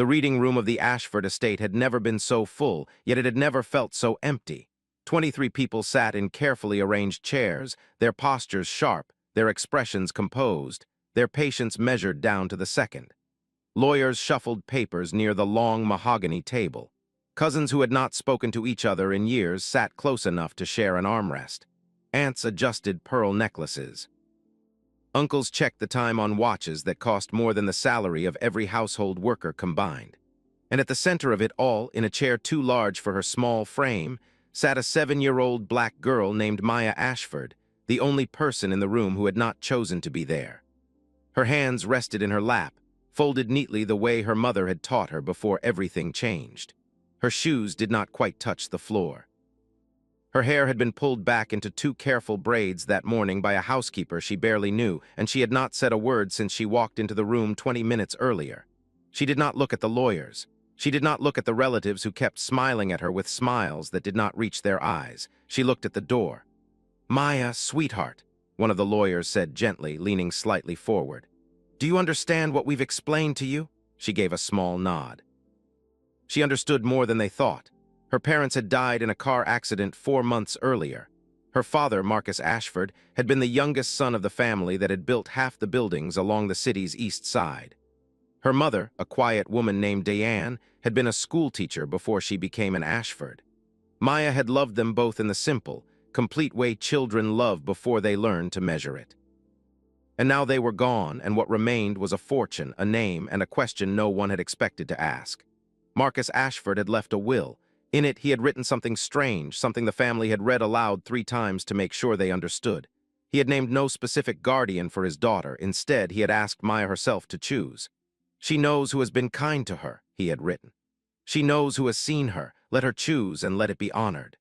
The reading room of the Ashford estate had never been so full, yet it had never felt so empty. 23 people sat in carefully arranged chairs, their postures sharp, their expressions composed, their patience measured down to the second. Lawyers shuffled papers near the long mahogany table. Cousins who had not spoken to each other in years sat close enough to share an armrest. Aunts adjusted pearl necklaces. Uncles checked the time on watches that cost more than the salary of every household worker combined. And at the center of it all, in a chair too large for her small frame, sat a 7-year-old black girl named Maya Ashford, the only person in the room who had not chosen to be there. Her hands rested in her lap, folded neatly the way her mother had taught her before everything changed. Her shoes did not quite touch the floor. Her hair had been pulled back into 2 careful braids that morning by a housekeeper she barely knew, and she had not said a word since she walked into the room 20 minutes earlier. She did not look at the lawyers. She did not look at the relatives who kept smiling at her with smiles that did not reach their eyes. She looked at the door. "Maya, sweetheart," one of the lawyers said gently, leaning slightly forward. "Do you understand what we've explained to you?" She gave a small nod. She understood more than they thought. Her parents had died in a car accident 4 months earlier. Her father, Marcus Ashford, had been the youngest son of the family that had built half the buildings along the city's east side. Her mother, a quiet woman named Diane, had been a schoolteacher before she became an Ashford. Maya had loved them both in the simple, complete way children love before they learn to measure it. And now they were gone, and what remained was a fortune, a name, and a question no one had expected to ask. Marcus Ashford had left a will. In it, he had written something strange, something the family had read aloud 3 times to make sure they understood. He had named no specific guardian for his daughter. Instead, he had asked Maya herself to choose. "She knows who has been kind to her," he had written. "She knows who has seen her. Let her choose and let it be honored."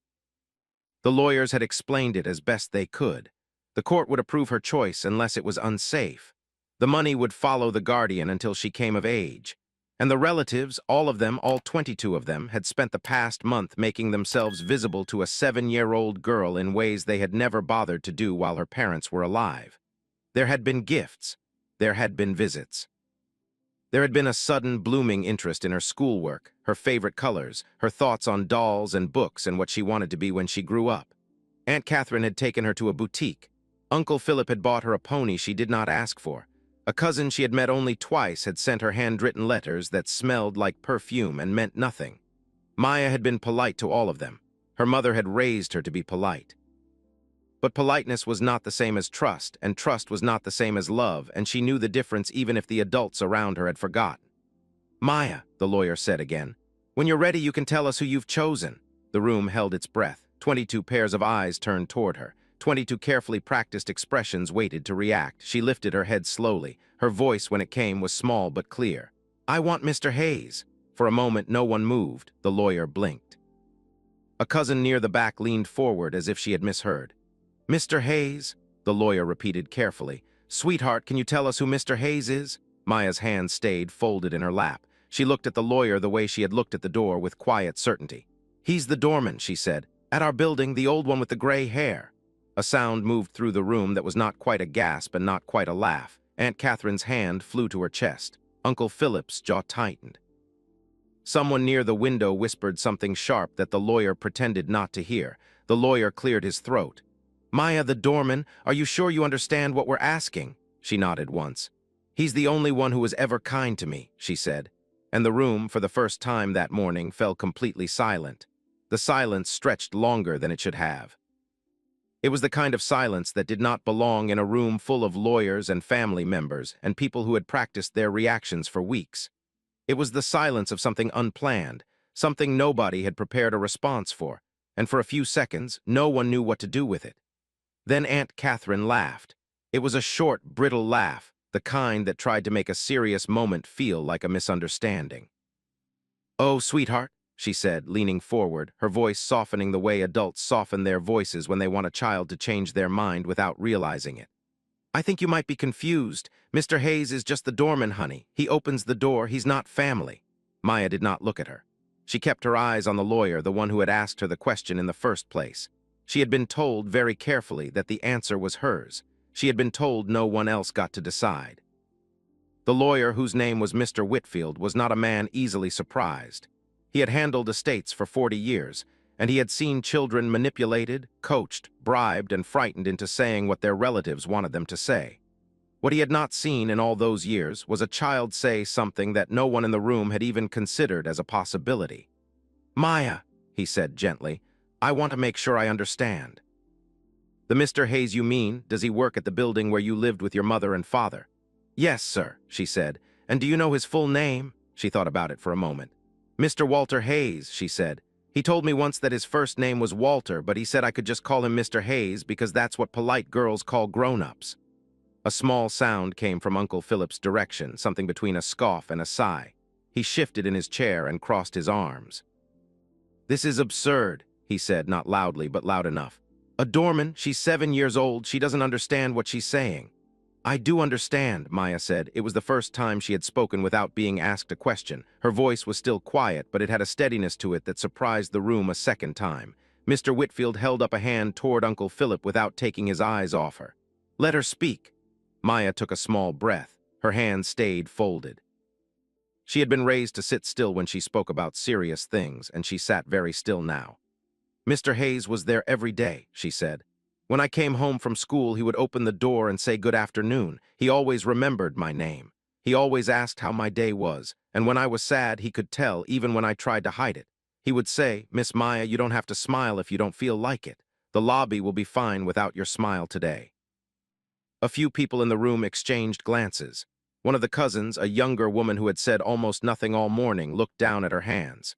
The lawyers had explained it as best they could. The court would approve her choice unless it was unsafe. The money would follow the guardian until she came of age. And the relatives, all of them, all 22 of them, had spent the past month making themselves visible to a 7-year-old girl in ways they had never bothered to do while her parents were alive. There had been gifts. There had been visits. There had been a sudden blooming interest in her schoolwork, her favorite colors, her thoughts on dolls and books and what she wanted to be when she grew up. Aunt Catherine had taken her to a boutique. Uncle Philip had bought her a pony she did not ask for. A cousin she had met only twice had sent her handwritten letters that smelled like perfume and meant nothing. Maya had been polite to all of them. Her mother had raised her to be polite. But politeness was not the same as trust, and trust was not the same as love, and she knew the difference even if the adults around her had forgotten. "Maya," the lawyer said again, "when you're ready you can tell us who you've chosen." The room held its breath. 22 pairs of eyes turned toward her. 22 carefully practiced expressions waited to react. She lifted her head slowly. Her voice, when it came, was small but clear. "I want Mr. Hayes." For a moment, no one moved. The lawyer blinked. A cousin near the back leaned forward as if she had misheard. "Mr. Hayes?" the lawyer repeated carefully. "Sweetheart, can you tell us who Mr. Hayes is?" Maya's hand stayed folded in her lap. She looked at the lawyer the way she had looked at the door, with quiet certainty. "He's the doorman," she said. "At our building, the old one with the gray hair." A sound moved through the room that was not quite a gasp and not quite a laugh. Aunt Catherine's hand flew to her chest. Uncle Philip's jaw tightened. Someone near the window whispered something sharp that the lawyer pretended not to hear. The lawyer cleared his throat. "Maya, the doorman, are you sure you understand what we're asking?" She nodded once. "He's the only one who was ever kind to me," she said. And the room, for the first time that morning, fell completely silent. The silence stretched longer than it should have. It was the kind of silence that did not belong in a room full of lawyers and family members and people who had practiced their reactions for weeks. It was the silence of something unplanned, something nobody had prepared a response for, and for a few seconds, no one knew what to do with it. Then Aunt Catherine laughed. It was a short, brittle laugh, the kind that tried to make a serious moment feel like a misunderstanding. "Oh, sweetheart," she said, leaning forward, her voice softening the way adults soften their voices when they want a child to change their mind without realizing it. "I think you might be confused. Mr. Hayes is just the doorman, honey. He opens the door. He's not family." Maya did not look at her. She kept her eyes on the lawyer, the one who had asked her the question in the first place. She had been told very carefully that the answer was hers. She had been told no one else got to decide. The lawyer, whose name was Mr. Whitfield, was not a man easily surprised. He had handled estates for 40 years, and he had seen children manipulated, coached, bribed, and frightened into saying what their relatives wanted them to say. What he had not seen in all those years was a child say something that no one in the room had even considered as a possibility. "Maya," he said gently, "I want to make sure I understand. The Mr. Hayes you mean, does he work at the building where you lived with your mother and father?" "Yes, sir," she said. "And do you know his full name?" She thought about it for a moment. "Mr. Walter Hayes," she said. "He told me once that his first name was Walter, but he said I could just call him Mr. Hayes because that's what polite girls call grown-ups." A small sound came from Uncle Philip's direction, something between a scoff and a sigh. He shifted in his chair and crossed his arms. "This is absurd," he said, not loudly, but loud enough. "A doorman, she's 7 years old, she doesn't understand what she's saying." "I do understand," Maya said. It was the first time she had spoken without being asked a question. Her voice was still quiet, but it had a steadiness to it that surprised the room a second time. Mr. Whitfield held up a hand toward Uncle Philip without taking his eyes off her. "Let her speak." Maya took a small breath. Her hands stayed folded. She had been raised to sit still when she spoke about serious things, and she sat very still now. "Mr. Hayes was there every day," she said. "When I came home from school, he would open the door and say good afternoon. He always remembered my name. He always asked how my day was, and when I was sad, he could tell, even when I tried to hide it. He would say, 'Miss Maya, you don't have to smile if you don't feel like it. The lobby will be fine without your smile today.'" A few people in the room exchanged glances. One of the cousins, a younger woman who had said almost nothing all morning, looked down at her hands.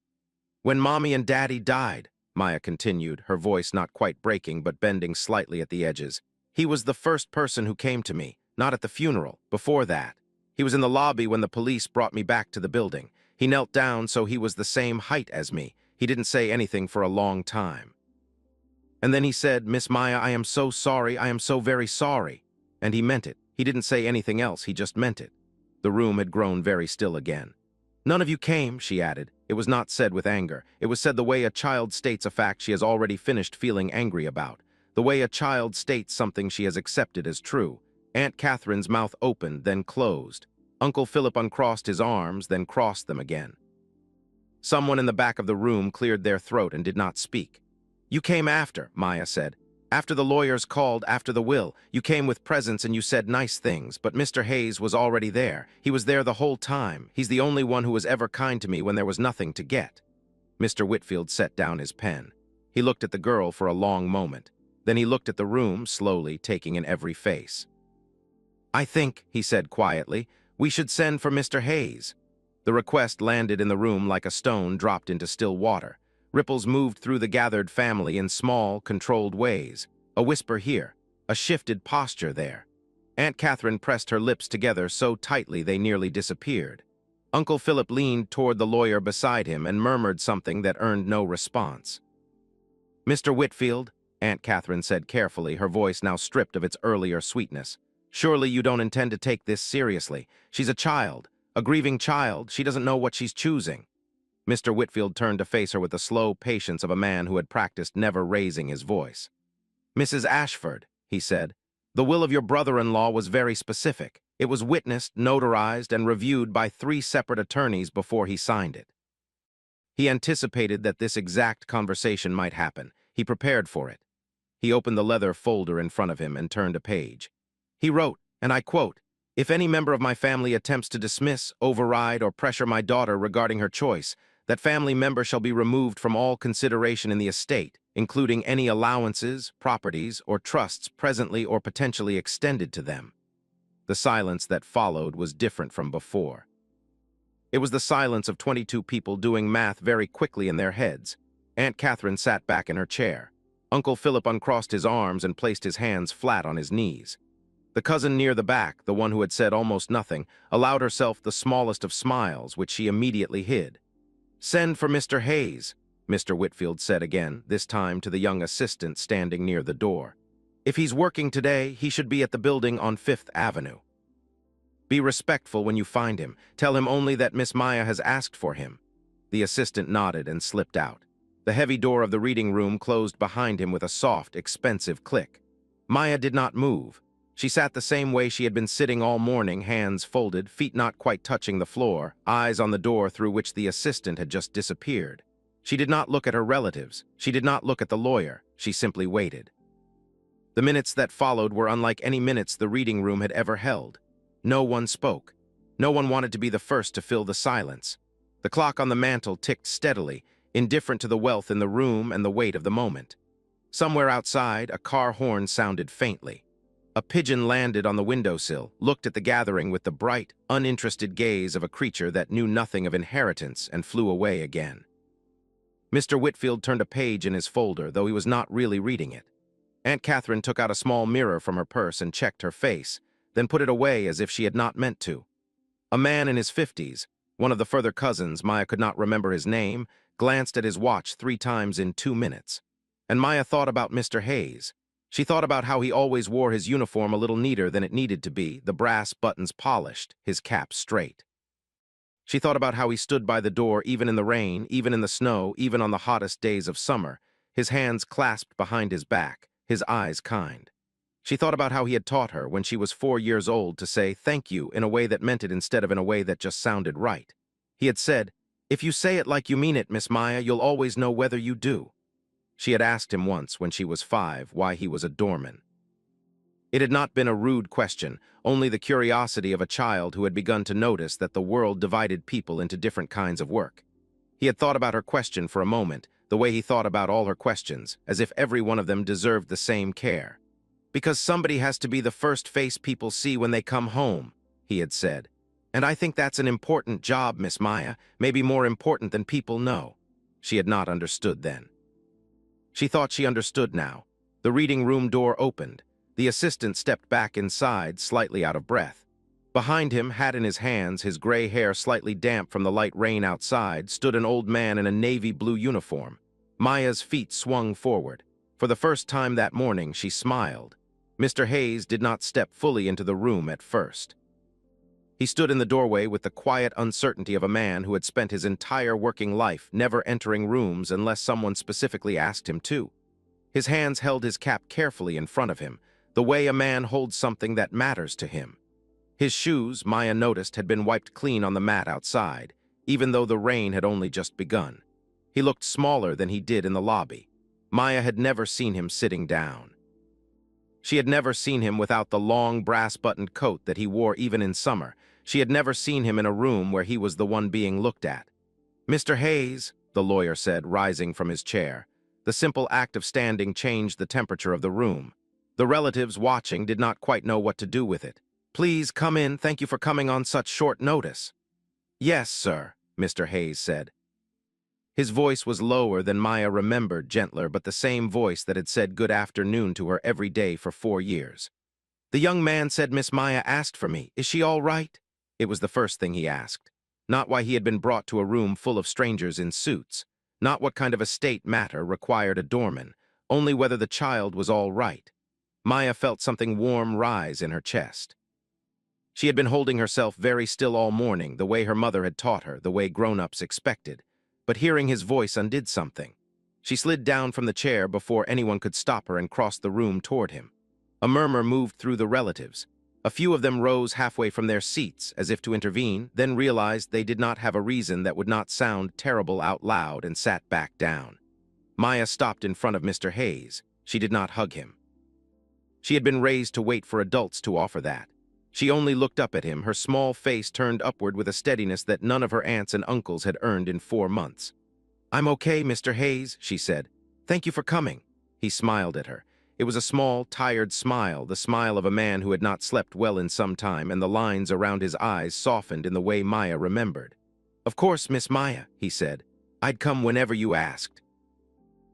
"When Mommy and Daddy died," Maya continued, her voice not quite breaking but bending slightly at the edges, "he was the first person who came to me, not at the funeral, before that. He was in the lobby when the police brought me back to the building. He knelt down so he was the same height as me. He didn't say anything for a long time. And then he said, 'Miss Maya, I am so sorry, I am so very sorry.' And he meant it. He didn't say anything else, he just meant it." The room had grown very still again. "None of you came," she added. It was not said with anger. It was said the way a child states a fact she has already finished feeling angry about. The way a child states something she has accepted as true. Aunt Catherine's mouth opened, then closed. Uncle Philip uncrossed his arms, then crossed them again. Someone in the back of the room cleared their throat and did not speak. "You came after," Maya said. "After the lawyers called, after the will. You came with presents and you said nice things, but Mr. Hayes was already there. He was there the whole time. He's the only one who was ever kind to me when there was nothing to get." Mr. Whitfield set down his pen. He looked at the girl for a long moment. Then he looked at the room, slowly, taking in every face. "I think," he said quietly, "we should send for Mr. Hayes." The request landed in the room like a stone dropped into still water. Ripples moved through the gathered family in small, controlled ways. A whisper here, a shifted posture there. Aunt Catherine pressed her lips together so tightly they nearly disappeared. Uncle Philip leaned toward the lawyer beside him and murmured something that earned no response. "Mr. Whitfield," Aunt Catherine said carefully, her voice now stripped of its earlier sweetness, "surely you don't intend to take this seriously. She's a child, a grieving child. She doesn't know what she's choosing." Mr. Whitfield turned to face her with the slow patience of a man who had practiced never raising his voice. "Mrs. Ashford," he said, "the will of your brother-in-law was very specific. It was witnessed, notarized, and reviewed by 3 separate attorneys before he signed it." He anticipated that this exact conversation might happen. He prepared for it. He opened the leather folder in front of him and turned a page. He wrote, and I quote, "If any member of my family attempts to dismiss, override, or pressure my daughter regarding her choice, that family member shall be removed from all consideration in the estate, including any allowances, properties, or trusts presently or potentially extended to them." The silence that followed was different from before. It was the silence of 22 people doing math very quickly in their heads. Aunt Catherine sat back in her chair. Uncle Philip uncrossed his arms and placed his hands flat on his knees. The cousin near the back, the one who had said almost nothing, allowed herself the smallest of smiles, which she immediately hid. "Send for Mr. Hayes," Mr. Whitfield said again, this time to the young assistant standing near the door. "If he's working today, he should be at the building on 5th Avenue. Be respectful when you find him. Tell him only that Miss Maya has asked for him." The assistant nodded and slipped out. The heavy door of the reading room closed behind him with a soft, expensive click. Maya did not move. She sat the same way she had been sitting all morning, hands folded, feet not quite touching the floor, eyes on the door through which the assistant had just disappeared. She did not look at her relatives. She did not look at the lawyer. She simply waited. The minutes that followed were unlike any minutes the reading room had ever held. No one spoke. No one wanted to be the first to fill the silence. The clock on the mantel ticked steadily, indifferent to the wealth in the room and the weight of the moment. Somewhere outside, a car horn sounded faintly. A pigeon landed on the windowsill, looked at the gathering with the bright, uninterested gaze of a creature that knew nothing of inheritance, and flew away again. Mr. Whitfield turned a page in his folder, though he was not really reading it. Aunt Catherine took out a small mirror from her purse and checked her face, then put it away as if she had not meant to. A man in his 50s, one of the further cousins, Maya could not remember his name, glanced at his watch 3 times in 2 minutes. And Maya thought about Mr. Hayes. She thought about how he always wore his uniform a little neater than it needed to be, the brass buttons polished, his cap straight. She thought about how he stood by the door even in the rain, even in the snow, even on the hottest days of summer, his hands clasped behind his back, his eyes kind. She thought about how he had taught her, when she was 4 years old, to say thank you in a way that meant it instead of in a way that just sounded right. He had said, "If you say it like you mean it, Miss Maya, you'll always know whether you do." She had asked him once, when she was 5, why he was a doorman. It had not been a rude question, only the curiosity of a child who had begun to notice that the world divided people into different kinds of work. He had thought about her question for a moment, the way he thought about all her questions, as if every one of them deserved the same care. "Because somebody has to be the first face people see when they come home," he had said. "And I think that's an important job, Miss Maya, maybe more important than people know." She had not understood then. She thought she understood now. The reading room door opened. The assistant stepped back inside, slightly out of breath. Behind him, hat in his hands, his gray hair slightly damp from the light rain outside, stood an old man in a navy blue uniform. Maya's feet swung forward. For the first time that morning, she smiled. Mr. Hayes did not step fully into the room at first. He stood in the doorway with the quiet uncertainty of a man who had spent his entire working life never entering rooms unless someone specifically asked him to. His hands held his cap carefully in front of him, the way a man holds something that matters to him. His shoes, Maya noticed, had been wiped clean on the mat outside, even though the rain had only just begun. He looked smaller than he did in the lobby. Maya had never seen him sitting down. She had never seen him without the long brass-buttoned coat that he wore even in summer. She had never seen him in a room where he was the one being looked at. "Mr. Hayes," the lawyer said, rising from his chair. The simple act of standing changed the temperature of the room. The relatives watching did not quite know what to do with it. "Please come in. Thank you for coming on such short notice." "Yes, sir," Mr. Hayes said. His voice was lower than Maya remembered, gentler, but the same voice that had said good afternoon to her every day for 4 years. "The young man said Miss Maya asked for me. Is she all right?" It was the first thing he asked. Not why he had been brought to a room full of strangers in suits. Not what kind of estate matter required a doorman. Only whether the child was all right. Maya felt something warm rise in her chest. She had been holding herself very still all morning, the way her mother had taught her, the way grown-ups expected. But hearing his voice undid something. She slid down from the chair before anyone could stop her and crossed the room toward him. A murmur moved through the relatives. A few of them rose halfway from their seats, as if to intervene, then realized they did not have a reason that would not sound terrible out loud and sat back down. Maya stopped in front of Mr. Hayes. She did not hug him. She had been raised to wait for adults to offer that. She only looked up at him, her small face turned upward with a steadiness that none of her aunts and uncles had earned in 4 months. "I'm okay, Mr. Hayes," she said. "Thank you for coming." He smiled at her. It was a small, tired smile, the smile of a man who had not slept well in some time, and the lines around his eyes softened in the way Maya remembered. "Of course, Miss Maya," he said. "I'd come whenever you asked."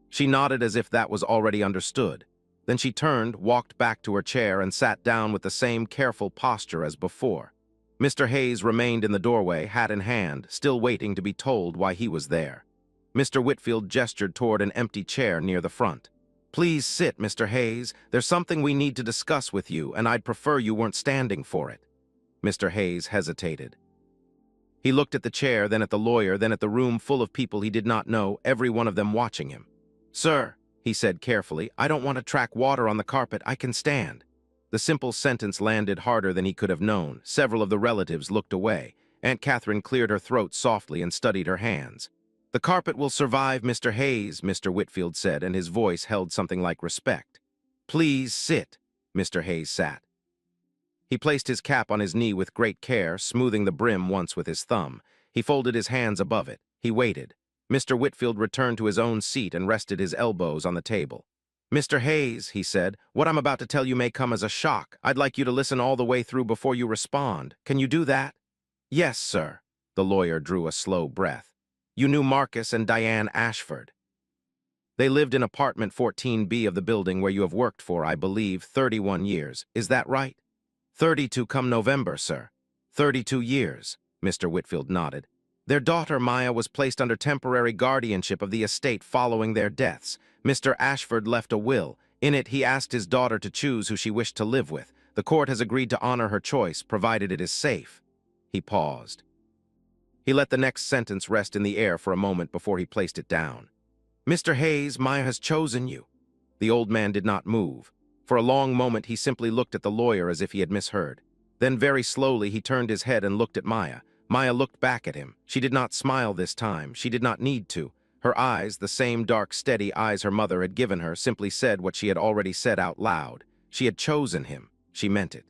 She nodded as if that was already understood. Then she turned, walked back to her chair, and sat down with the same careful posture as before. Mr. Hayes remained in the doorway, hat in hand, still waiting to be told why he was there. Mr. Whitfield gestured toward an empty chair near the front. "Please sit, Mr. Hayes. There's something we need to discuss with you, and I'd prefer you weren't standing for it." Mr. Hayes hesitated. He looked at the chair, then at the lawyer, then at the room full of people he did not know, every one of them watching him. "Sir," he said carefully, "I don't want to track water on the carpet. I can stand." The simple sentence landed harder than he could have known. Several of the relatives looked away. Aunt Catherine cleared her throat softly and studied her hands. "The carpet will survive, Mr. Hayes," Mr. Whitfield said, and his voice held something like respect. "Please sit." Mr. Hayes sat. He placed his cap on his knee with great care, smoothing the brim once with his thumb. He folded his hands above it. He waited. Mr. Whitfield returned to his own seat and rested his elbows on the table. "Mr. Hayes," he said, "what I'm about to tell you may come as a shock. I'd like you to listen all the way through before you respond. Can you do that?" "Yes, sir." The lawyer drew a slow breath. "You knew Marcus and Diane Ashford. They lived in apartment 14B of the building where you have worked for, I believe, 31 years. Is that right?" 32 come November, sir." 32 years, Mr. Whitfield nodded. "Their daughter, Maya, was placed under temporary guardianship of the estate following their deaths. Mr. Ashford left a will. In it, he asked his daughter to choose who she wished to live with. The court has agreed to honor her choice, provided it is safe." He paused. He let the next sentence rest in the air for a moment before he placed it down. "Mr. Hayes, Maya has chosen you." The old man did not move. For a long moment, he simply looked at the lawyer as if he had misheard. Then very slowly, he turned his head and looked at Maya. Maya looked back at him. She did not smile this time. She did not need to. Her eyes, the same dark, steady eyes her mother had given her, simply said what she had already said out loud. She had chosen him. She meant it.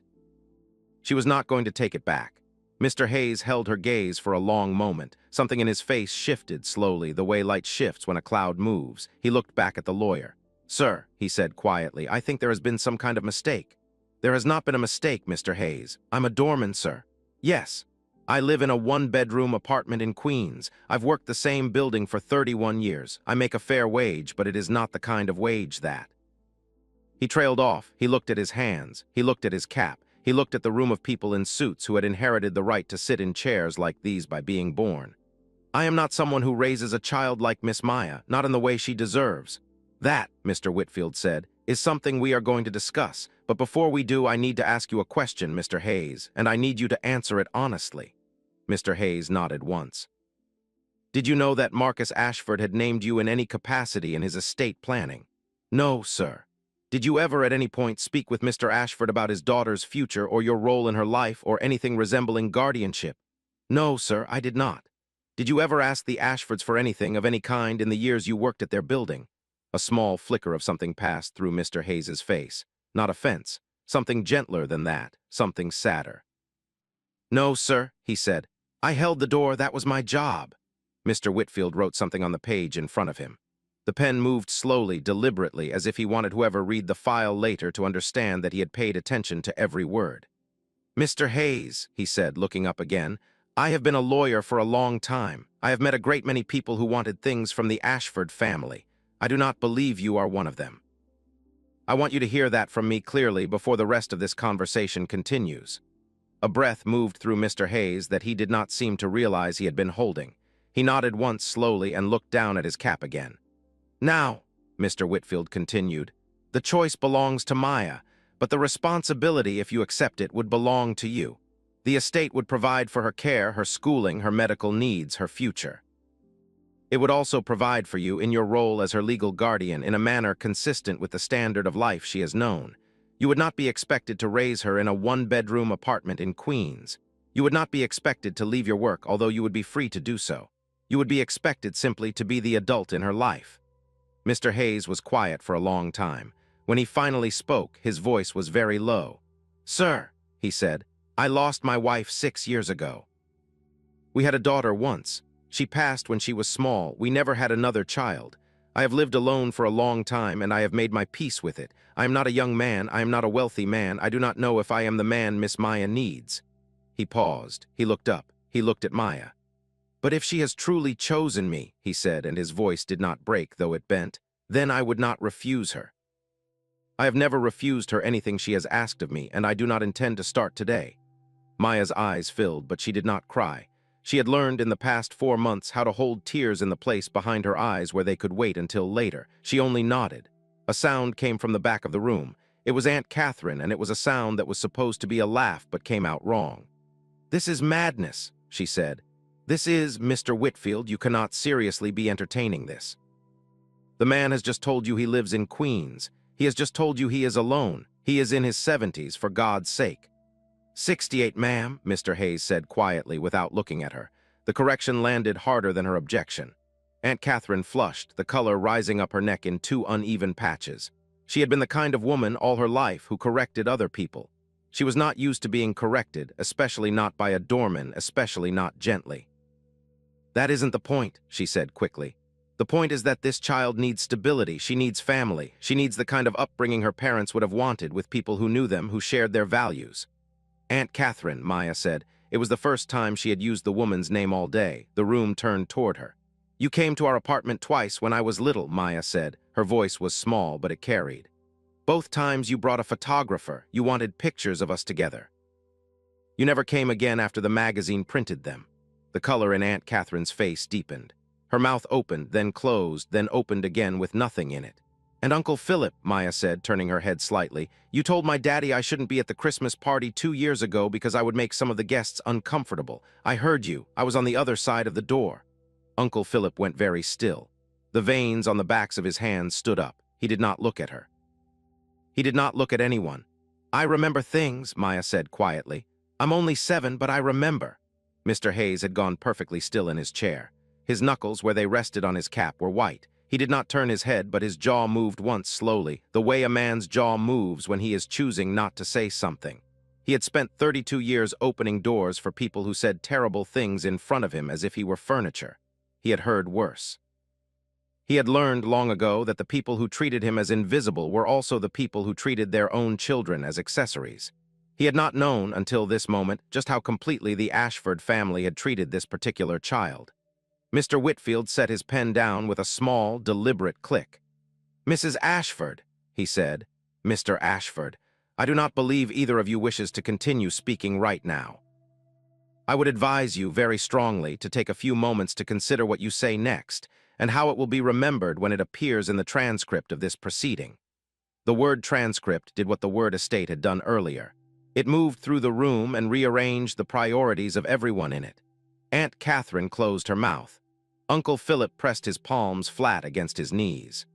She was not going to take it back. Mr. Hayes held her gaze for a long moment. Something in his face shifted slowly, the way light shifts when a cloud moves. He looked back at the lawyer. "Sir," he said quietly, "I think there has been some kind of mistake." "There has not been a mistake, Mr. Hayes. I'm a doorman, sir." "Yes. I live in a one-bedroom apartment in Queens. I've worked the same building for 31 years. I make a fair wage, but it is not the kind of wage that—" He trailed off. He looked at his hands. He looked at his cap. He looked at the room of people in suits who had inherited the right to sit in chairs like these by being born. "I am not someone who raises a child like Miss Maya, not in the way she deserves." "That," Mr. Whitfield said, "is something we are going to discuss. But before we do, I need to ask you a question, Mr. Hayes, and I need you to answer it honestly." Mr. Hayes nodded once. "Did you know that Marcus Ashford had named you in any capacity in his estate planning?" "No, sir." "Did you ever at any point speak with Mr. Ashford about his daughter's future or your role in her life or anything resembling guardianship?" "No, sir, I did not." "Did you ever ask the Ashfords for anything of any kind in the years you worked at their building?" A small flicker of something passed through Mr. Hayes's face. Not offense. Something gentler than that. Something sadder. "No, sir," he said. "I held the door. That was my job." Mr. Whitfield wrote something on the page in front of him. The pen moved slowly, deliberately, as if he wanted whoever read the file later to understand that he had paid attention to every word. "Mr. Hayes," he said, looking up again, "I have been a lawyer for a long time. I have met a great many people who wanted things from the Ashford family. I do not believe you are one of them. I want you to hear that from me clearly before the rest of this conversation continues." A breath moved through Mr. Hayes that he did not seem to realize he had been holding. He nodded once slowly and looked down at his cap again. "Now," Mr. Whitfield continued, "the choice belongs to Maya, but the responsibility, if you accept it, would belong to you. The estate would provide for her care, her schooling, her medical needs, her future. It would also provide for you in your role as her legal guardian in a manner consistent with the standard of life she has known. You would not be expected to raise her in a one-bedroom apartment in Queens. You would not be expected to leave your work, although you would be free to do so. You would be expected simply to be the adult in her life." Mr. Hayes was quiet for a long time. When he finally spoke, his voice was very low. "Sir," he said, "I lost my wife 6 years ago. We had a daughter once. She passed when she was small. We never had another child. I have lived alone for a long time, and I have made my peace with it. I am not a young man. I am not a wealthy man. I do not know if I am the man Miss Maya needs." He paused. He looked up. He looked at Maya. "But if she has truly chosen me," he said, and his voice did not break, though it bent, "then I would not refuse her. I have never refused her anything she has asked of me, and I do not intend to start today." Maya's eyes filled, but she did not cry. She had learned in the past 4 months how to hold tears in the place behind her eyes where they could wait until later. She only nodded. A sound came from the back of the room. It was Aunt Catherine, and it was a sound that was supposed to be a laugh but came out wrong. "This is madness," she said. "This is, Mr. Whitfield, you cannot seriously be entertaining this. The man has just told you he lives in Queens. He has just told you he is alone. He is in his 70s, for God's sake." 68, ma'am, Mr. Hayes said quietly without looking at her. The correction landed harder than her objection. Aunt Catherine flushed, the color rising up her neck in two uneven patches. She had been the kind of woman all her life who corrected other people. She was not used to being corrected, especially not by a doorman, especially not gently. "That isn't the point," she said quickly. "The point is that this child needs stability, she needs family, she needs the kind of upbringing her parents would have wanted, with people who knew them, who shared their values." "Aunt Catherine," Maya said. It was the first time she had used the woman's name all day. The room turned toward her. "You came to our apartment twice when I was little," Maya said. Her voice was small, but it carried. "Both times you brought a photographer. You wanted pictures of us together. You never came again after the magazine printed them." The color in Aunt Catherine's face deepened. Her mouth opened, then closed, then opened again with nothing in it. "And Uncle Philip," Maya said, turning her head slightly, "you told my daddy I shouldn't be at the Christmas party 2 years ago because I would make some of the guests uncomfortable. I heard you. I was on the other side of the door." Uncle Philip went very still. The veins on the backs of his hands stood up. He did not look at her. He did not look at anyone. "I remember things," Maya said quietly. "I'm only 7, but I remember." Mr. Hayes had gone perfectly still in his chair. His knuckles, where they rested on his cap, were white. He did not turn his head, but his jaw moved once slowly, the way a man's jaw moves when he is choosing not to say something. He had spent 32 years opening doors for people who said terrible things in front of him as if he were furniture. He had heard worse. He had learned long ago that the people who treated him as invisible were also the people who treated their own children as accessories. He had not known, until this moment, just how completely the Ashford family had treated this particular child. Mr. Whitfield set his pen down with a small, deliberate click. "Mrs. Ashford," he said. "Mr. Ashford, I do not believe either of you wishes to continue speaking right now. I would advise you very strongly to take a few moments to consider what you say next, and how it will be remembered when it appears in the transcript of this proceeding." The word transcript did what the word estate had done earlier. It moved through the room and rearranged the priorities of everyone in it. Aunt Catherine closed her mouth. Uncle Philip pressed his palms flat against his knees.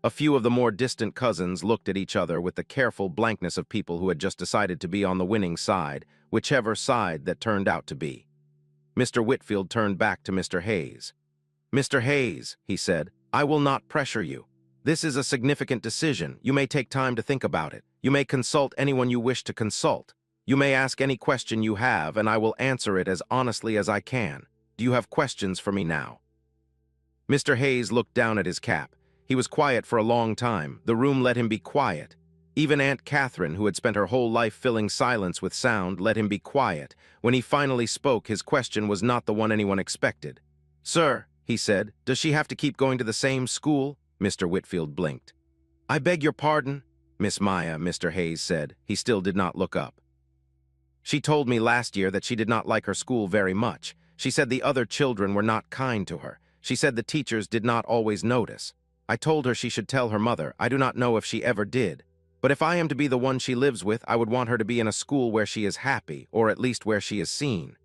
A few of the more distant cousins looked at each other with the careful blankness of people who had just decided to be on the winning side, whichever side that turned out to be. Mr. Whitfield turned back to Mr. Hayes. "Mr. Hayes," he said, "I will not pressure you. This is a significant decision. You may take time to think about it. You may consult anyone you wish to consult. You may ask any question you have, and I will answer it as honestly as I can. Do you have questions for me now?" Mr. Hayes looked down at his cap. He was quiet for a long time. The room let him be quiet. Even Aunt Catherine, who had spent her whole life filling silence with sound, let him be quiet. When he finally spoke, his question was not the one anyone expected. "Sir," he said, "does she have to keep going to the same school?" Mr. Whitfield blinked. "I beg your pardon, Miss Maya," Mr. Hayes said. He still did not look up. "She told me last year that she did not like her school very much. She said the other children were not kind to her. She said the teachers did not always notice. I told her she should tell her mother. I do not know if she ever did. But if I am to be the one she lives with, I would want her to be in a school where she is happy, or at least where she is seen."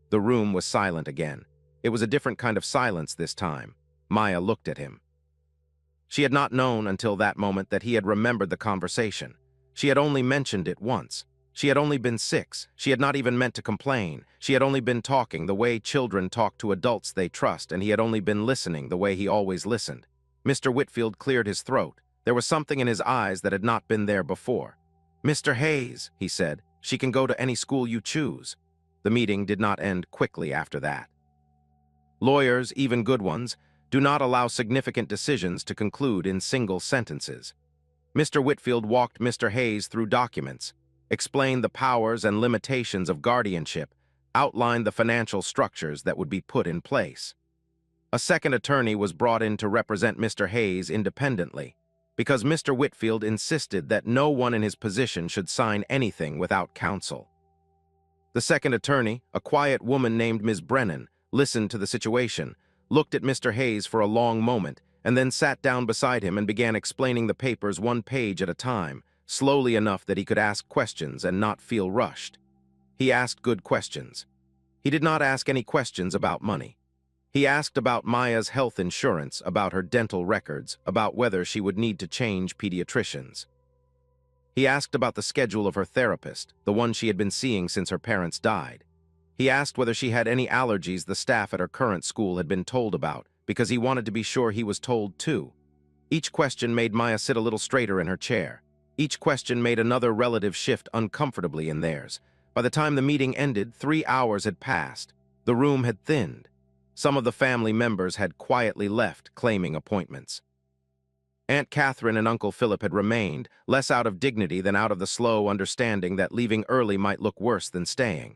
The room was silent again. It was a different kind of silence this time. Maya looked at him. She had not known until that moment that he had remembered the conversation. She had only mentioned it once. She had only been 6. She had not even meant to complain. She had only been talking the way children talk to adults they trust, and he had only been listening the way he always listened. Mr. Whitfield cleared his throat. There was something in his eyes that had not been there before. "Mr. Hayes," he said, "she can go to any school you choose." The meeting did not end quickly after that. Lawyers, even good ones, do not allow significant decisions to conclude in single sentences. Mr. Whitfield walked Mr. Hayes through documents, explained the powers and limitations of guardianship, outlined the financial structures that would be put in place. A second attorney was brought in to represent Mr. Hayes independently, because Mr. Whitfield insisted that no one in his position should sign anything without counsel. The second attorney, a quiet woman named Ms. Brennan, listened to the situation, looked at Mr. Hayes for a long moment, and then sat down beside him and began explaining the papers one page at a time, slowly enough that he could ask questions and not feel rushed. He asked good questions. He did not ask any questions about money. He asked about Maya's health insurance, about her dental records, about whether she would need to change pediatricians. He asked about the schedule of her therapist, the one she had been seeing since her parents died. He asked whether she had any allergies the staff at her current school had been told about, because he wanted to be sure he was told too. Each question made Maya sit a little straighter in her chair. Each question made another relative shift uncomfortably in theirs. By the time the meeting ended, 3 hours had passed. The room had thinned. Some of the family members had quietly left, claiming appointments. Aunt Catherine and Uncle Philip had remained, less out of dignity than out of the slow understanding that leaving early might look worse than staying.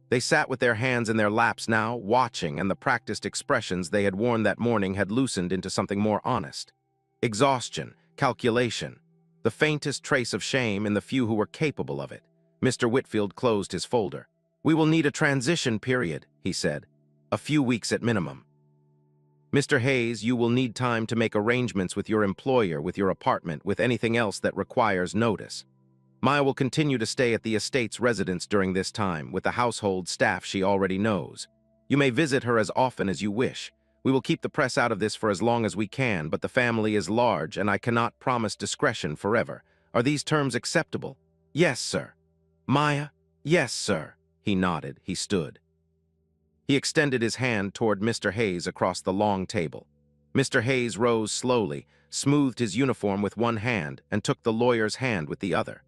They sat with their hands in their laps now, watching, and the practiced expressions they had worn that morning had loosened into something more honest. Exhaustion, calculation, the faintest trace of shame in the few who were capable of it. Mr. Whitfield closed his folder. "We will need a transition period," he said. "A few weeks at minimum. Mr. Hayes, you will need time to make arrangements with your employer, with your apartment, with anything else that requires notice. Maya will continue to stay at the estate's residence during this time, with the household staff she already knows. You may visit her as often as you wish. We will keep the press out of this for as long as we can, but the family is large, and I cannot promise discretion forever. Are these terms acceptable?" "Yes, sir." "Maya?" "Yes, sir." He nodded. He stood. He extended his hand toward Mr. Hayes across the long table. Mr. Hayes rose slowly, smoothed his uniform with one hand, and took the lawyer's hand with the other.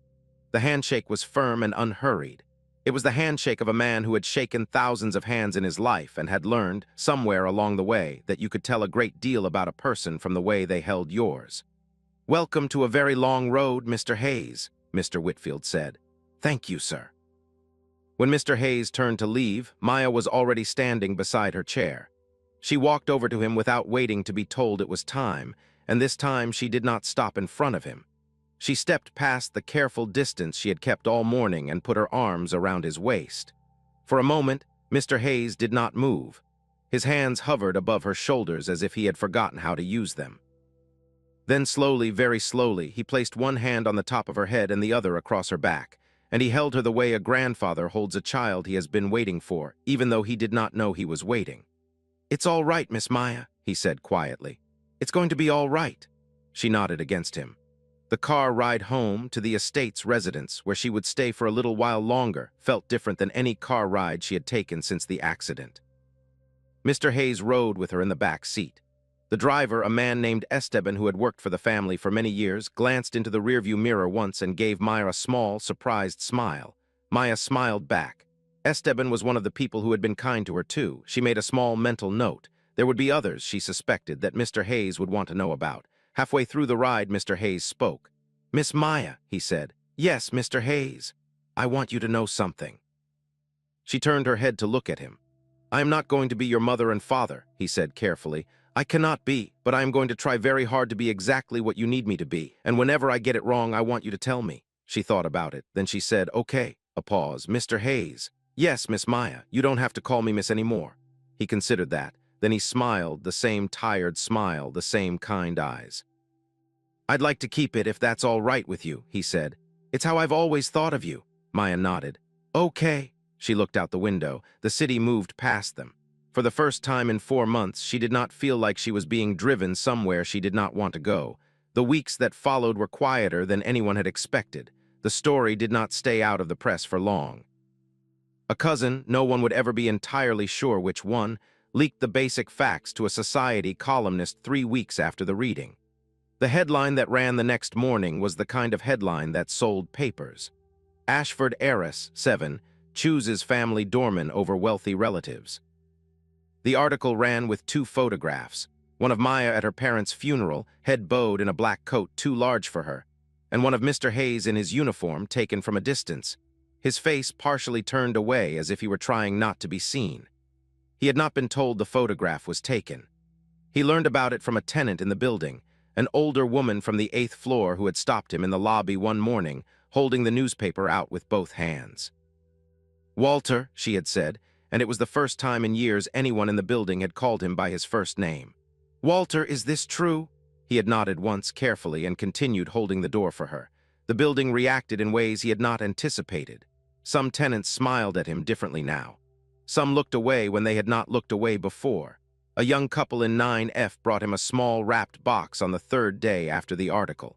The handshake was firm and unhurried. It was the handshake of a man who had shaken thousands of hands in his life and had learned, somewhere along the way, that you could tell a great deal about a person from the way they held yours. "Welcome to a very long road, Mr. Hayes," Mr. Whitfield said. "Thank you, sir." When Mr. Hayes turned to leave, Maya was already standing beside her chair. She walked over to him without waiting to be told it was time, and this time she did not stop in front of him. She stepped past the careful distance she had kept all morning and put her arms around his waist. For a moment, Mr. Hayes did not move. His hands hovered above her shoulders as if he had forgotten how to use them. Then slowly, very slowly, he placed one hand on the top of her head and the other across her back, and he held her the way a grandfather holds a child he has been waiting for, even though he did not know he was waiting. "It's all right, Miss Maya," he said quietly. "It's going to be all right." She nodded against him. The car ride home to the estate's residence, where she would stay for a little while longer, felt different than any car ride she had taken since the accident. Mr. Hayes rode with her in the back seat. The driver, a man named Esteban who had worked for the family for many years, glanced into the rearview mirror once and gave Maya a small, surprised smile. Maya smiled back. Esteban was one of the people who had been kind to her too. She made a small mental note. There would be others, she suspected, that Mr. Hayes would want to know about. Halfway through the ride, Mr. Hayes spoke. "Miss Maya," he said. "Yes, Mr. Hayes. I want you to know something." She turned her head to look at him. "I am not going to be your mother and father," he said carefully. "I cannot be, but I am going to try very hard to be exactly what you need me to be, and whenever I get it wrong, I want you to tell me." She thought about it. Then she said, "Okay." A pause. "Mr. Hayes." "Yes, Miss Maya. You don't have to call me Miss anymore." He considered that. Then he smiled, the same tired smile, the same kind eyes. "I'd like to keep it if that's all right with you," he said. "It's how I've always thought of you." Maya nodded. "Okay." She looked out the window. The city moved past them. For the first time in 4 months, she did not feel like she was being driven somewhere she did not want to go. The weeks that followed were quieter than anyone had expected. The story did not stay out of the press for long. A cousin, no one would ever be entirely sure which one, leaked the basic facts to a society columnist 3 weeks after the reading. The headline that ran the next morning was the kind of headline that sold papers. "Ashford heiress, 7, chooses family Doorman over wealthy relatives." The article ran with 2 photographs, one of Maya at her parents' funeral, head bowed in a black coat too large for her, and one of Mr. Hayes in his uniform taken from a distance, his face partially turned away as if he were trying not to be seen. He had not been told the photograph was taken. He learned about it from a tenant in the building, an older woman from the 8th floor who had stopped him in the lobby one morning, holding the newspaper out with both hands. "Walter," she had said, and it was the first time in years anyone in the building had called him by his first name. "Walter, is this true?" He had nodded once carefully and continued holding the door for her. The building reacted in ways he had not anticipated. Some tenants smiled at him differently now. Some looked away when they had not looked away before. A young couple in 9F brought him a small wrapped box on the 3rd day after the article.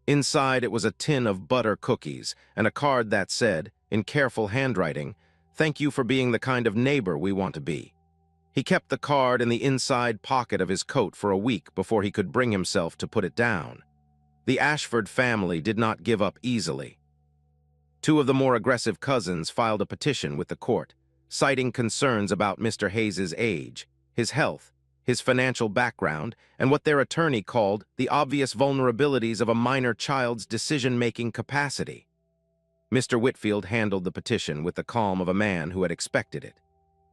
Inside, it was a tin of butter cookies and a card that said, in careful handwriting, "Thank you for being the kind of neighbor we want to be." He kept the card in the inside pocket of his coat for a week before he could bring himself to put it down. The Ashford family did not give up easily. Two of the more aggressive cousins filed a petition with the court, citing concerns about Mr. Hayes's age, his health, his financial background, and what their attorney called the obvious vulnerabilities of a minor child's decision-making capacity. Mr. Whitfield handled the petition with the calm of a man who had expected it.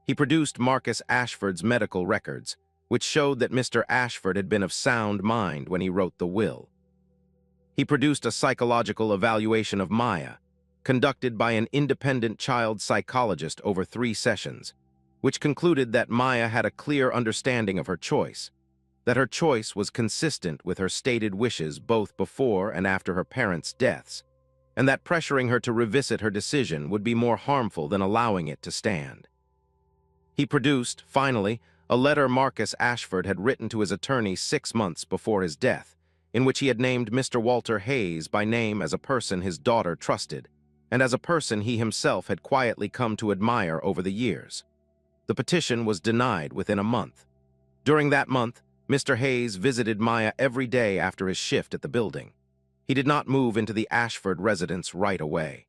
He produced Marcus Ashford's medical records, which showed that Mr. Ashford had been of sound mind when he wrote the will. He produced a psychological evaluation of Maya, conducted by an independent child psychologist over 3 sessions, which concluded that Maya had a clear understanding of her choice, that her choice was consistent with her stated wishes both before and after her parents' deaths, and that pressuring her to revisit her decision would be more harmful than allowing it to stand. He produced, finally, a letter Marcus Ashford had written to his attorney 6 months before his death, in which he had named Mr. Walter Hayes by name as a person his daughter trusted, and as a person he himself had quietly come to admire over the years. The petition was denied within a month. During that month, Mr. Hayes visited Maya every day after his shift at the building. He did not move into the Ashford residence right away.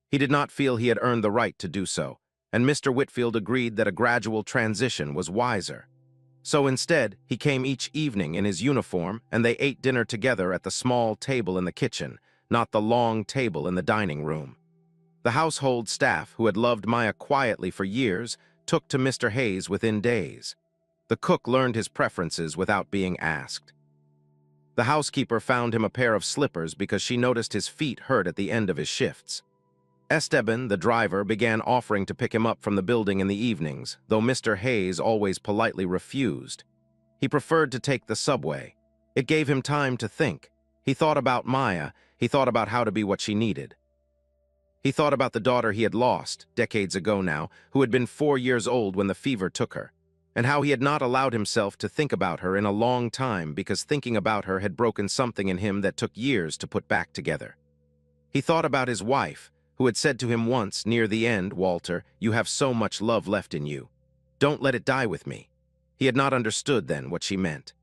He did not feel he had earned the right to do so, and Mr. Whitfield agreed that a gradual transition was wiser. So instead, he came each evening in his uniform, and they ate dinner together at the small table in the kitchen, not the long table in the dining room. The household staff, who had loved Maya quietly for years, took to Mr. Hayes within days. The cook learned his preferences without being asked. The housekeeper found him a pair of slippers because she noticed his feet hurt at the end of his shifts. Esteban, the driver, began offering to pick him up from the building in the evenings, though Mr. Hayes always politely refused. He preferred to take the subway. It gave him time to think. He thought about Maya. He thought about how to be what she needed. He thought about the daughter he had lost, decades ago now, who had been 4 years old when the fever took her, and how he had not allowed himself to think about her in a long time because thinking about her had broken something in him that took years to put back together. He thought about his wife, who had said to him once, near the end, "Walter, you have so much love left in you. Don't let it die with me." He had not understood then what she meant.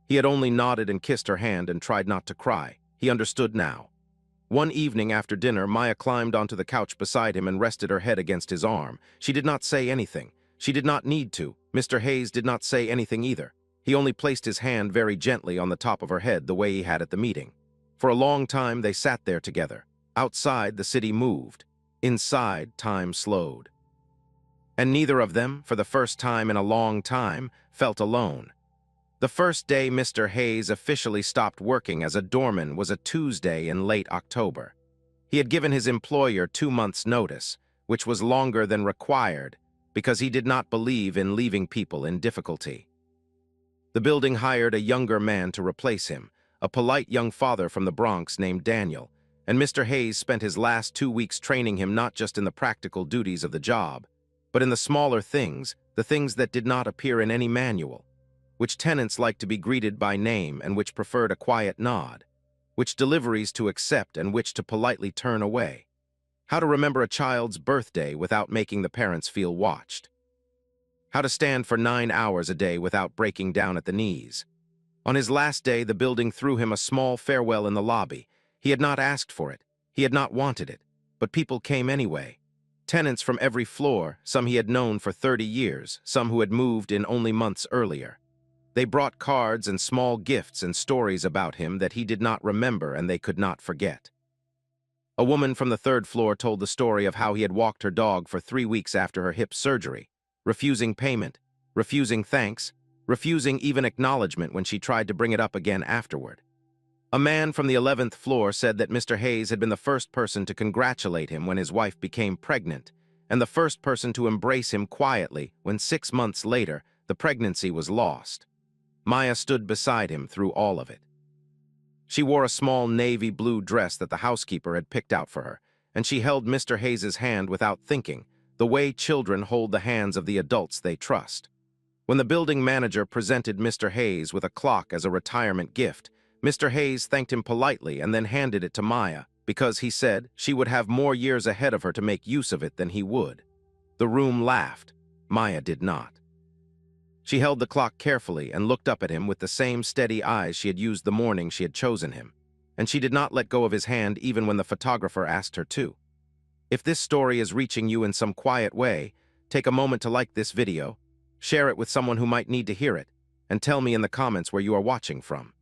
He had only nodded and kissed her hand and tried not to cry. He understood now. One evening after dinner, Maya climbed onto the couch beside him and rested her head against his arm. She did not say anything. She did not need to. Mr. Hayes did not say anything either. He only placed his hand very gently on the top of her head the way he had at the meeting. For a long time they sat there together. Outside, the city moved. Inside, time slowed. And neither of them, for the first time in a long time, felt alone. The first day Mr. Hayes officially stopped working as a doorman was a Tuesday in late October. He had given his employer 2 months' notice, which was longer than required, because he did not believe in leaving people in difficulty. The building hired a younger man to replace him, a polite young father from the Bronx named Daniel, and Mr. Hayes spent his last 2 weeks training him not just in the practical duties of the job, but in the smaller things, the things that did not appear in any manual, which tenants liked to be greeted by name and which preferred a quiet nod, which deliveries to accept and which to politely turn away, how to remember a child's birthday without making the parents feel watched, how to stand for 9 hours a day without breaking down at the knees. On his last day, the building threw him a small farewell in the lobby. He had not asked for it. He had not wanted it. But people came anyway. Tenants from every floor, some he had known for 30 years, some who had moved in only months earlier. They brought cards and small gifts and stories about him that he did not remember and they could not forget. A woman from the 3rd floor told the story of how he had walked her dog for 3 weeks after her hip surgery, refusing payment, refusing thanks, refusing even acknowledgement when she tried to bring it up again afterward. A man from the 11th floor said that Mr. Hayes had been the first person to congratulate him when his wife became pregnant, and the first person to embrace him quietly when 6 months later the pregnancy was lost. Maya stood beside him through all of it. She wore a small navy blue dress that the housekeeper had picked out for her, and she held Mr. Hayes's hand without thinking, the way children hold the hands of the adults they trust. When the building manager presented Mr. Hayes with a clock as a retirement gift, Mr. Hayes thanked him politely and then handed it to Maya, because he said she would have more years ahead of her to make use of it than he would. The room laughed. Maya did not. She held the clock carefully and looked up at him with the same steady eyes she had used the morning she had chosen him, and she did not let go of his hand even when the photographer asked her to. If this story is reaching you in some quiet way, take a moment to like this video, share it with someone who might need to hear it, and tell me in the comments where you are watching from.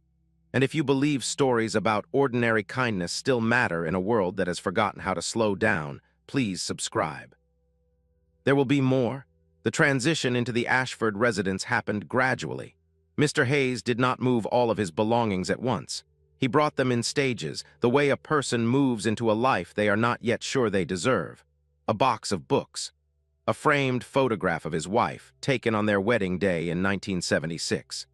And if you believe stories about ordinary kindness still matter in a world that has forgotten how to slow down, please subscribe. There will be more. The transition into the Ashford residence happened gradually. Mr. Hayes did not move all of his belongings at once. He brought them in stages, the way a person moves into a life they are not yet sure they deserve. A box of books. A framed photograph of his wife, taken on their wedding day in 1976.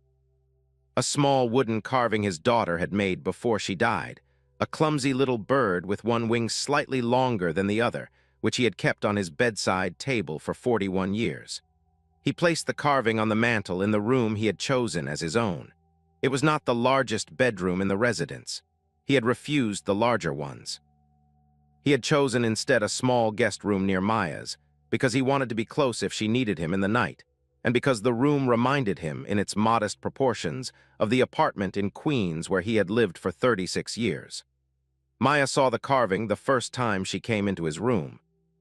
A small wooden carving his daughter had made before she died. A clumsy little bird with one wing slightly longer than the other, which he had kept on his bedside table for 41 years. He placed the carving on the mantel in the room he had chosen as his own. It was not the largest bedroom in the residence. He had refused the larger ones. He had chosen instead a small guest room near Maya's, because he wanted to be close if she needed him in the night, and because the room reminded him, in its modest proportions, of the apartment in Queens where he had lived for 36 years. Maya saw the carving the first time she came into his room.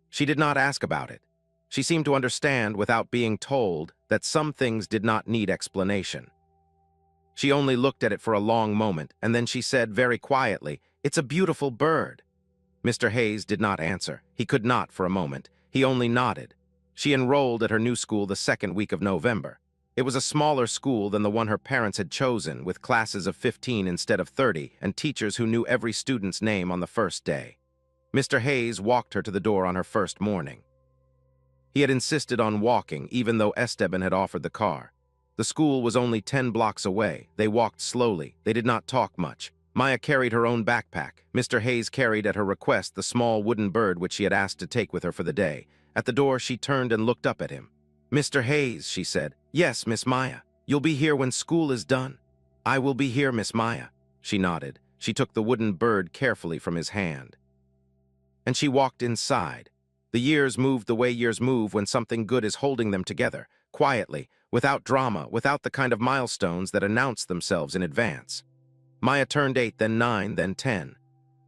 She did not ask about it. She seemed to understand, without being told, that some things did not need explanation. She only looked at it for a long moment, and then she said very quietly, "It's a beautiful bird." Mr. Hayes did not answer. He could not for a moment. He only nodded. She enrolled at her new school the second week of November. It was a smaller school than the one her parents had chosen, with classes of 15 instead of 30, and teachers who knew every student's name on the first day. Mr. Hayes walked her to the door on her first morning. He had insisted on walking, even though Esteban had offered the car. The school was only 10 blocks away. They walked slowly. They did not talk much. Maya carried her own backpack. Mr. Hayes carried at her request the small wooden bird which she had asked to take with her for the day. At the door, she turned and looked up at him. "Mr. Hayes," she said. "Yes, Miss Maya. You'll be here when school is done?" "I will be here, Miss Maya." She nodded. She took the wooden bird carefully from his hand. And she walked inside. The years moved the way years move when something good is holding them together, quietly, without drama, without the kind of milestones that announce themselves in advance. Maya turned 8, then 9, then 10.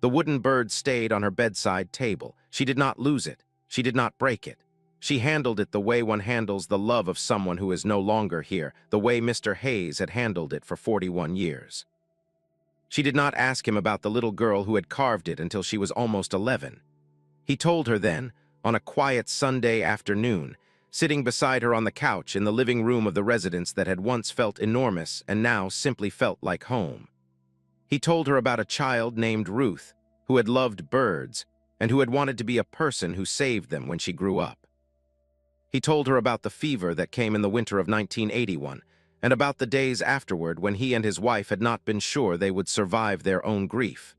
The wooden bird stayed on her bedside table. She did not lose it. She did not break it. She handled it the way one handles the love of someone who is no longer here, the way Mr. Hayes had handled it for 41 years. She did not ask him about the little girl who had carved it until she was almost 11. He told her then, on a quiet Sunday afternoon, sitting beside her on the couch in the living room of the residence that had once felt enormous and now simply felt like home. He told her about a child named Ruth, who had loved birds and who had wanted to be a person who saved them when she grew up. He told her about the fever that came in the winter of 1981, and about the days afterward when he and his wife had not been sure they would survive their own grief.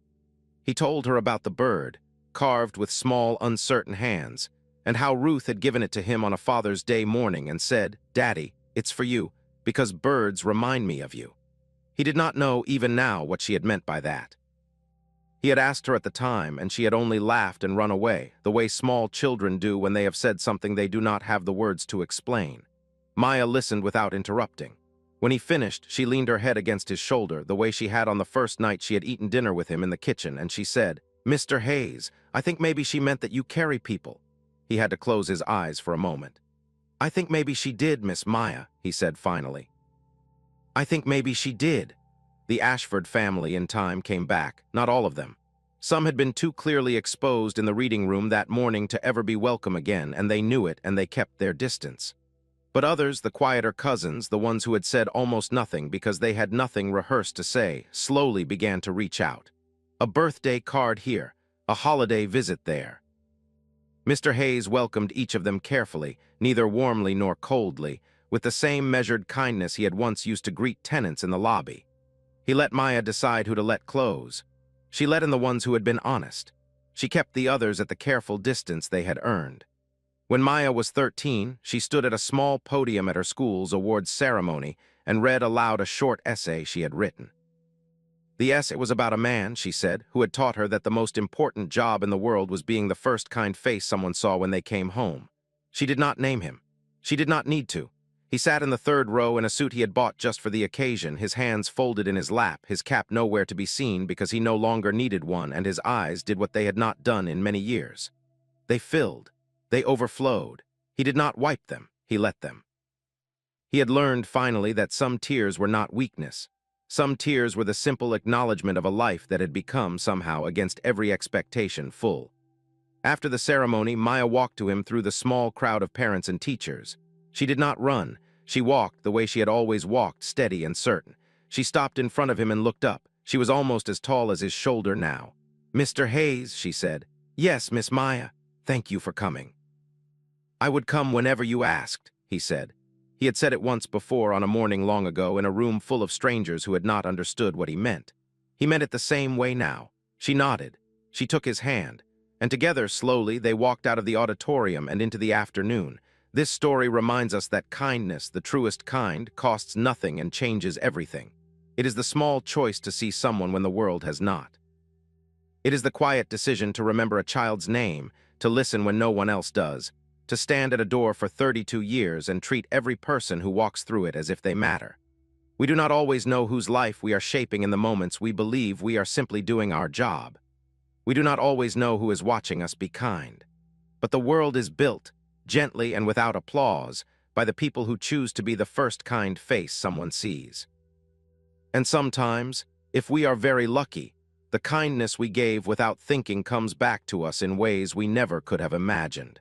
He told her about the bird, carved with small, uncertain hands, and how Ruth had given it to him on a Father's Day morning and said, "Daddy, it's for you, because birds remind me of you." He did not know, even now, what she had meant by that. He had asked her at the time, and she had only laughed and run away, the way small children do when they have said something they do not have the words to explain. Maya listened without interrupting. When he finished, she leaned her head against his shoulder, the way she had on the first night she had eaten dinner with him in the kitchen, and she said, "Mr. Hayes, I think maybe she meant that you carry people." He had to close his eyes for a moment. "I think maybe she did, Miss Maya," he said finally. "I think maybe she did." The Ashford family in time came back, not all of them. Some had been too clearly exposed in the reading room that morning to ever be welcome again, and they knew it and they kept their distance. But others, the quieter cousins, the ones who had said almost nothing because they had nothing rehearsed to say, slowly began to reach out. A birthday card here, a holiday visit there. Mr. Hayes welcomed each of them carefully, neither warmly nor coldly, with the same measured kindness he had once used to greet tenants in the lobby. He let Maya decide who to let close. She let in the ones who had been honest. She kept the others at the careful distance they had earned. When Maya was 13, she stood at a small podium at her school's awards ceremony and read aloud a short essay she had written. The essay was about a man, she said, who had taught her that the most important job in the world was being the first kind face someone saw when they came home. She did not name him. She did not need to. He sat in the third row in a suit he had bought just for the occasion, his hands folded in his lap, his cap nowhere to be seen because he no longer needed one, and his eyes did what they had not done in many years. They filled. They overflowed. He did not wipe them. He let them. He had learned, finally, that some tears were not weakness. Some tears were the simple acknowledgement of a life that had become, somehow, against every expectation, full. After the ceremony, Maya walked to him through the small crowd of parents and teachers. She did not run. She walked the way she had always walked, steady and certain. She stopped in front of him and looked up. She was almost as tall as his shoulder now. "Mr. Hayes," she said. "Yes, Miss Maya. Thank you for coming." "I would come whenever you asked," he said. He had said it once before on a morning long ago in a room full of strangers who had not understood what he meant. He meant it the same way now. She nodded. She took his hand. And together, slowly, they walked out of the auditorium and into the afternoon. This story reminds us that kindness, the truest kind, costs nothing and changes everything. It is the small choice to see someone when the world has not. It is the quiet decision to remember a child's name, to listen when no one else does, to stand at a door for 32 years and treat every person who walks through it as if they matter. We do not always know whose life we are shaping in the moments we believe we are simply doing our job. We do not always know who is watching us be kind. But the world is built, gently and without applause, by the people who choose to be the first kind face someone sees. And sometimes, if we are very lucky, the kindness we gave without thinking comes back to us in ways we never could have imagined.